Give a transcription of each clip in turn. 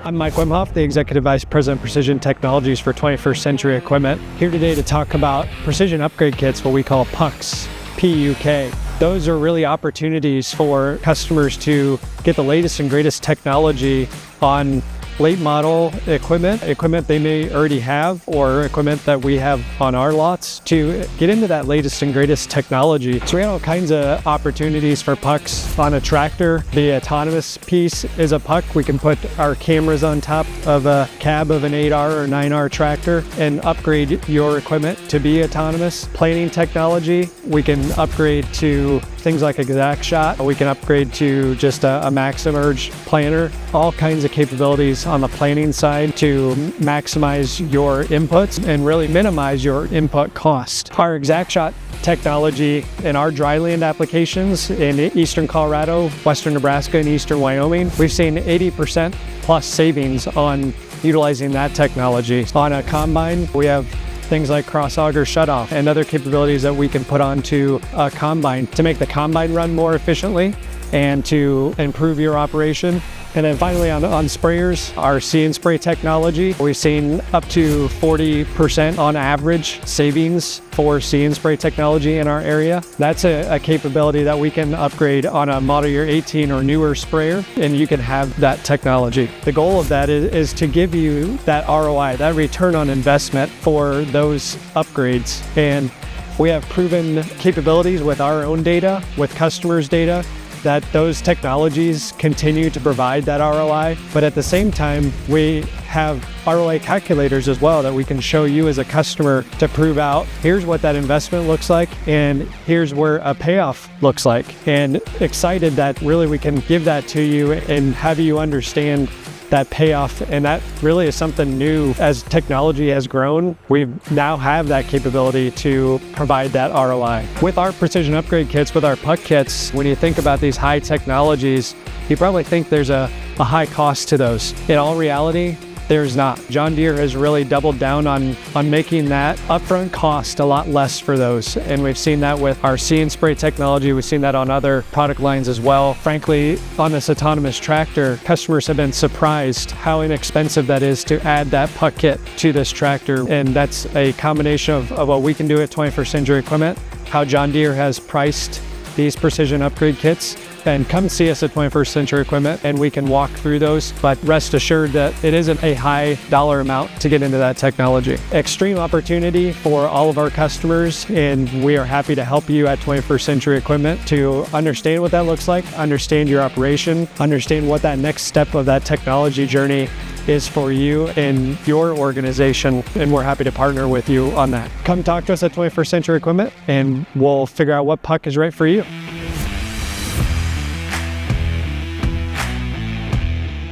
I'm Mike Wimhoff, the Executive Vice President of Precision Technologies for 21st Century Equipment. Here today to talk about precision upgrade kits, what we call PUKs, P-U-K. Those are really opportunities for customers to get the latest and greatest technology on late model equipment they may already have, or equipment that we have on our lots, to get into that latest and greatest technology. So we have all kinds of opportunities for PUKs on a tractor. The autonomous piece is a PUK. We can put our cameras on top of a cab of an 8R or 9R tractor and upgrade your equipment to be autonomous. Planting technology, we can upgrade to things like ExactShot. We can upgrade to just a ExactEmerge planter. All kinds of capabilities on the planning side to maximize your inputs and really minimize your input cost. Our ExactShot technology in our dryland applications in eastern Colorado, western Nebraska, and eastern Wyoming, we've seen 80% plus savings on utilizing that technology. On a combine, we have things like cross auger shutoff and other capabilities that we can put onto a combine to make the combine run more efficiently and to improve your operation. And then finally on sprayers, our See and Spray technology, we've seen up to 40% on average savings for See and Spray technology in our area. That's a capability that we can upgrade on a model year 18 or newer sprayer, and you can have that technology. The goal of that is to give you that ROI, that return on investment for those upgrades. And we have proven capabilities with our own data, with customers' data, that those technologies continue to provide that ROI. But at the same time, we have ROI calculators as well that we can show you as a customer to prove out, here's what that investment looks like, and here's where a payoff looks like. And excited that really we can give that to you and have you understand that payoff. And that really is something new. As technology has grown, we now have that capability to provide that ROI. With our precision upgrade kits, with our PUK kits, when you think about these high technologies, you probably think there's a high cost to those. In all reality, there's not. John Deere has really doubled down on making that upfront cost a lot less for those. And we've seen that with our See and Spray technology. We've seen that on other product lines as well. Frankly, on this autonomous tractor, customers have been surprised how inexpensive that is to add that PUK kit to this tractor. And that's a combination of what we can do at 21st Century Equipment, how John Deere has priced these precision upgrade kits. And come see us at 21st Century Equipment and we can walk through those, but rest assured that it isn't a high dollar amount to get into that technology. Extreme opportunity for all of our customers, and we are happy to help you at 21st Century Equipment to understand what that looks like, understand your operation, understand what that next step of that technology journey is for you and your organization, and we're happy to partner with you on that. Come talk to us at 21st Century Equipment and we'll figure out what PUK is right for you.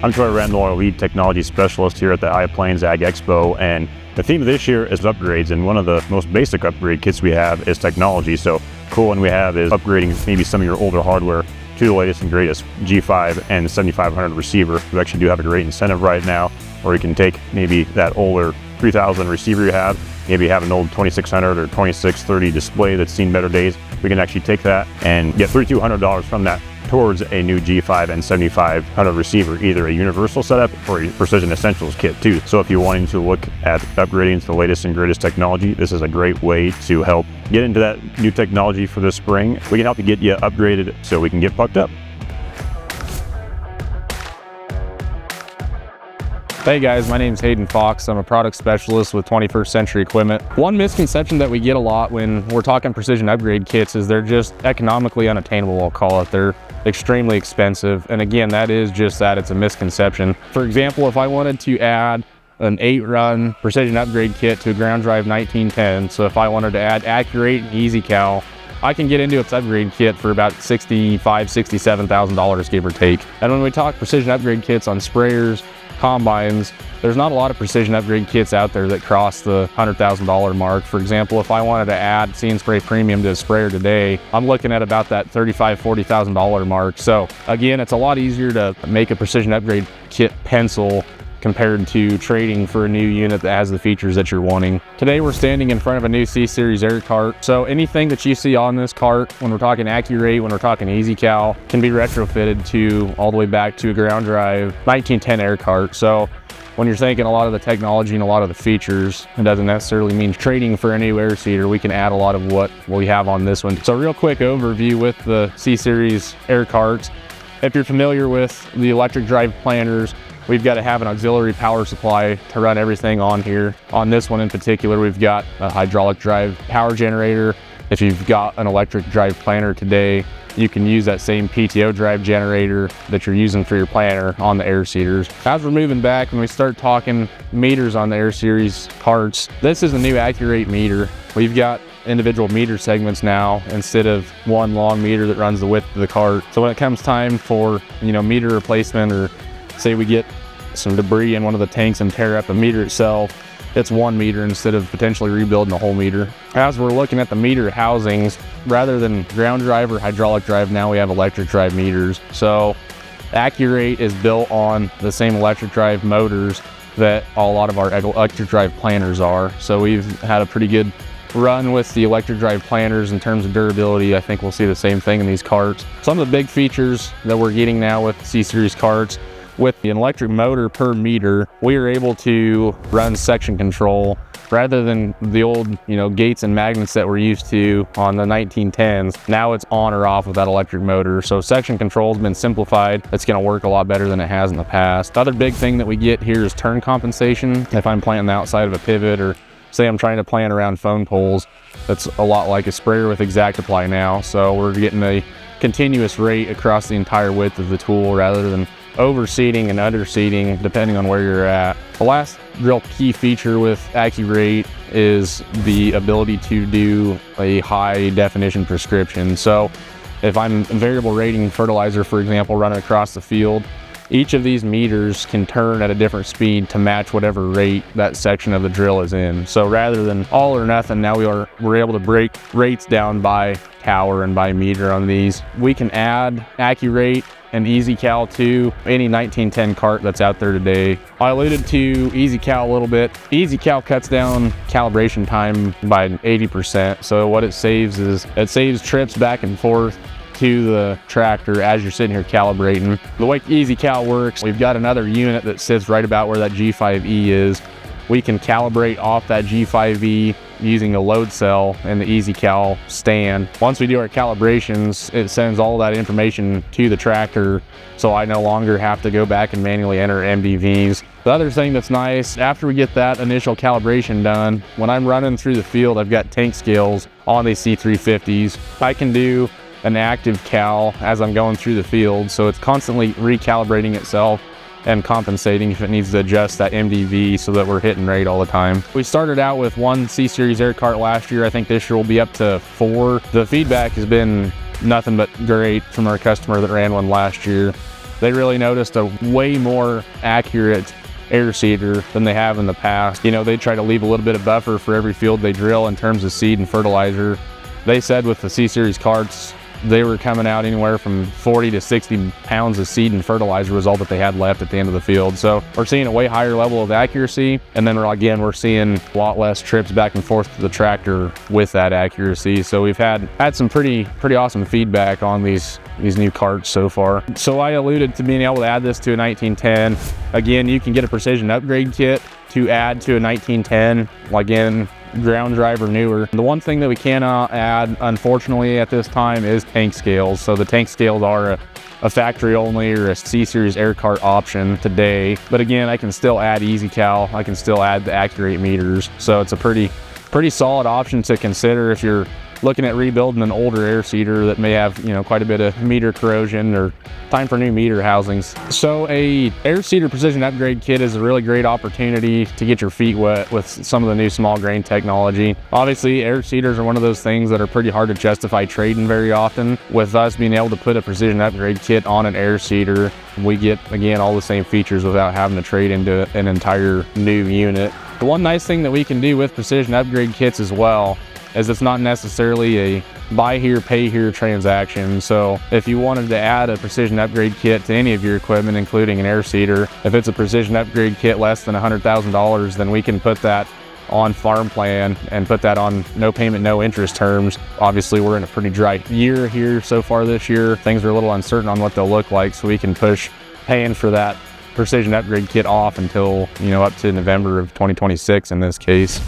I'm Troy Randall, our lead technology specialist here at the High Plains Ag Expo, and the theme of this year is upgrades, and one of the most basic upgrade kits we have is technology. So cool one we have is upgrading maybe some of your older hardware to the latest and greatest G5 and 7500 receiver. We actually do have a great incentive right now, or you can take maybe that older 3000 receiver you have, maybe you have an old 2600 or 2630 display that's seen better days. We can actually take that and get $3,200 from that towards a new G5 and 7500 receiver, either a universal setup or a Precision Essentials kit too. So if you're wanting to look at upgrading to the latest and greatest technology, this is a great way to help get into that new technology for this spring. We can help you get you upgraded so we can get pucked up. Hey guys, my name's Hayden Fox. I'm a product specialist with 21st Century Equipment. One misconception that we get a lot when we're talking precision upgrade kits is they're just economically unattainable, I'll call it. They're extremely expensive. And again, that is just that, it's a misconception. For example, if I wanted to add an 8-run precision upgrade kit to a ground drive 1910, so if I wanted to add Accurate and EasyCal, I can get into its upgrade kit for about $65,000, $67,000, give or take. And when we talk precision upgrade kits on sprayers, combines, there's not a lot of precision upgrade kits out there that cross the $100,000 mark. For example, if I wanted to add See and Spray Premium to a sprayer today, I'm looking at about that $35,000, $40,000 mark. So again, it's a lot easier to make a precision upgrade kit pencil compared to trading for a new unit that has the features that you're wanting. Today we're standing in front of a new C-Series air cart. So anything that you see on this cart, when we're talking AccuRate, when we're talking EasyCal, can be retrofitted to all the way back to a ground drive 1910 air cart. So when you're thinking a lot of the technology and a lot of the features, it doesn't necessarily mean trading for a new air seeder. We can add a lot of what we have on this one. So real quick overview with the C-Series air carts. If you're familiar with the electric drive planters, we've got to have an auxiliary power supply to run everything on here. On this one in particular, we've got a hydraulic drive power generator. If you've got an electric drive planter today, you can use that same PTO drive generator that you're using for your planter on the air seeders. As we're moving back, when we start talking meters on the air series carts, this is a new AccuRate meter. We've got individual meter segments now instead of one long meter that runs the width of the cart. So when it comes time for, meter replacement, or say we get some debris in one of the tanks and tear up the meter itself, it's one meter instead of potentially rebuilding the whole meter. As we're looking at the meter housings, rather than ground drive or hydraulic drive, now we have electric drive meters. So AccuRate is built on the same electric drive motors that a lot of our electric drive planters are. So we've had a pretty good run with the electric drive planters in terms of durability. I think we'll see the same thing in these carts. Some of the big features that we're getting now with C-Series carts, with the electric motor per meter, we are able to run section control rather than the old, gates and magnets that we're used to on the 1910s. Now it's on or off with that electric motor. So section control has been simplified. It's gonna work a lot better than it has in the past. The other big thing that we get here is turn compensation. If I'm planting the outside of a pivot, or say I'm trying to plant around phone poles, that's a lot like a sprayer with ExactApply now. So we're getting a continuous rate across the entire width of the tool rather than overseeding and underseeding depending on where you're at. The last real key feature with AccuRate is the ability to do a high definition prescription. So if I'm variable rating fertilizer, for example, running across the field, each of these meters can turn at a different speed to match whatever rate that section of the drill is in. So rather than all or nothing, now we're able to break rates down by tower and by meter on these. We can add AccuRate and EasyCal to any 1910 cart that's out there today. I alluded to EasyCal a little bit. EasyCal cuts down calibration time by 80%. So what it saves is, it saves trips back and forth to the tractor as you're sitting here calibrating. The way EasyCal works, we've got another unit that sits right about where that G5E is. We can calibrate off that G5E using a load cell in the EasyCal stand. Once we do our calibrations, it sends all that information to the tractor, so I no longer have to go back and manually enter MDVs. The other thing that's nice, after we get that initial calibration done, when I'm running through the field, I've got tank scales on these C350s. I can do an active cal as I'm going through the field, so it's constantly recalibrating itself and compensating if it needs to adjust that MDV so that we're hitting rate all the time. We started out with one C-Series air cart last year. I think this year we'll be up to 4. The feedback has been nothing but great from our customer that ran one last year. They really noticed a way more accurate air seeder than they have in the past. They try to leave a little bit of buffer for every field they drill in terms of seed and fertilizer. They said with the C-Series carts, they were coming out anywhere from 40 to 60 pounds of seed and fertilizer was all that they had left at the end of the field. So we're seeing a way higher level of accuracy. And then we're seeing a lot less trips back and forth to the tractor with that accuracy. So we've had some pretty awesome feedback on these new carts so far. So I alluded to being able to add this to a 1910. Again, you can get a precision upgrade kit to add to a 1910. Again, ground drive or newer. The one thing that we cannot add, unfortunately, at this time is tank scales. So the tank scales are a factory only or a C-Series air cart option today. But again, I can still add EasyCal. I can still add the AccuRate meters. So it's a pretty solid option to consider if you're looking at rebuilding an older air seeder that may have, quite a bit of meter corrosion, or time for new meter housings. So a air seeder precision upgrade kit is a really great opportunity to get your feet wet with some of the new small grain technology. Obviously, air seeders are one of those things that are pretty hard to justify trading very often. With us being able to put a precision upgrade kit on an air seeder, we get, again, all the same features without having to trade into an entire new unit. The one nice thing that we can do with precision upgrade kits as well is it's not necessarily buy here, pay here transaction. So if you wanted to add a precision upgrade kit to any of your equipment, including an air seeder, if it's a precision upgrade kit less than $100,000, then we can put that on farm plan and put that on no payment, no interest terms. Obviously, we're in a pretty dry year here so far this year. Things are a little uncertain on what they'll look like, so we can push paying for that precision upgrade kit off until, up to November of 2026 in this case.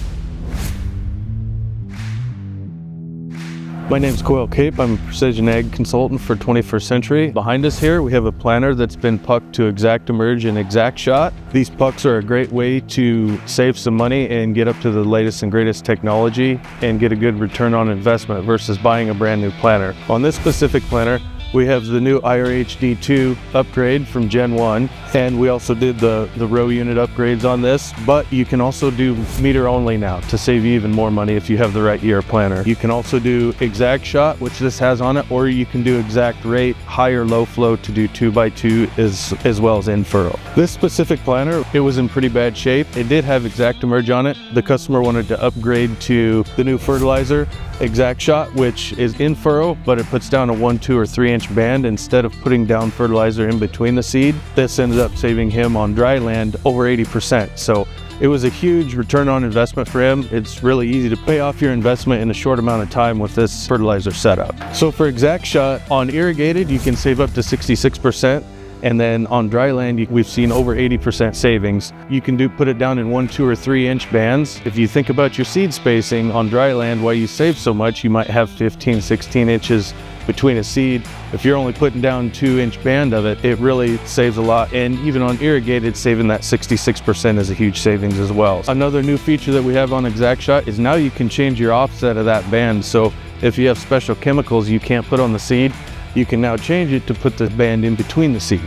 My name's Coyle Cape. I'm a precision ag consultant for 21st Century. Behind us here, we have a planter that's been pucked to ExactEmerge and ExactShot. These pucks are a great way to save some money and get up to the latest and greatest technology and get a good return on investment versus buying a brand new planter. On this specific planter, we have the new IRHD2 upgrade from Gen 1, and we also did the row unit upgrades on this, but you can also do meter only now to save you even more money if you have the right year planter. You can also do ExactShot, which this has on it, or you can do exact rate, high or low flow to do 2x2 as well as in furrow. This specific planter, it was in pretty bad shape. It did have ExactEmerge on it. The customer wanted to upgrade to the new fertilizer, ExactShot, which is in furrow, but it puts down a 1, 2, or 3 inch band instead of putting down fertilizer in between the seed. This ended up saving him on dry land over 80%. So it was a huge return on investment for him. It's really easy to pay off your investment in a short amount of time with this fertilizer setup. So for ExactShot, on irrigated, you can save up to 66%. And then on dry land, we've seen over 80% savings. You can put it down in 1, 2, or 3 inch bands. If you think about your seed spacing on dry land, why you save so much, you might have 15, 16 inches between a seed. If you're only putting down 2 inch band of it, it really saves a lot. And even on irrigated, saving that 66% is a huge savings as well. Another new feature that we have on ExactShot is now you can change your offset of that band. So if you have special chemicals you can't put on the seed, you can now change it to put the band in between the seed.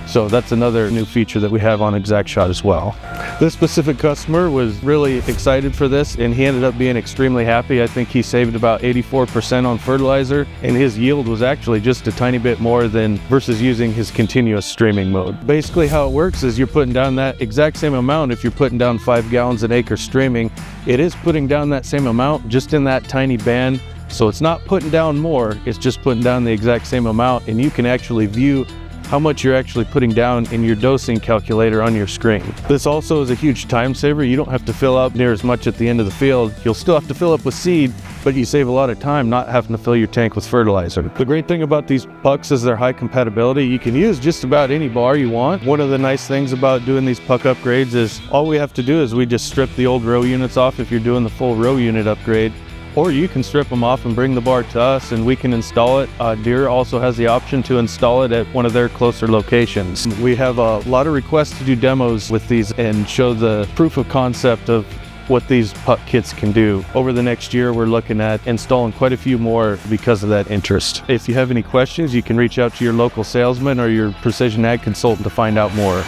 So that's another new feature that we have on ExactShot as well. This specific customer was really excited for this, and he ended up being extremely happy. I think he saved about 84% on fertilizer, and his yield was actually just a tiny bit more than versus using his continuous streaming mode. Basically how it works is you're putting down that exact same amount. If you're putting down 5 gallons an acre streaming, it is putting down that same amount just in that tiny band. So it's not putting down more, it's just putting down the exact same amount, and you can actually view how much you're actually putting down in your dosing calculator on your screen. This also is a huge time saver. You don't have to fill up near as much at the end of the field. You'll still have to fill up with seed, but you save a lot of time not having to fill your tank with fertilizer. The great thing about these pucks is their high compatibility. You can use just about any bar you want. One of the nice things about doing these puck upgrades is all we have to do is we just strip the old row units off if you're doing the full row unit upgrade. Or you can strip them off and bring the bar to us and we can install it. Deere also has the option to install it at one of their closer locations. We have a lot of requests to do demos with these and show the proof of concept of what these puck kits can do. Over the next year, we're looking at installing quite a few more because of that interest. If you have any questions, you can reach out to your local salesman or your precision ag consultant to find out more.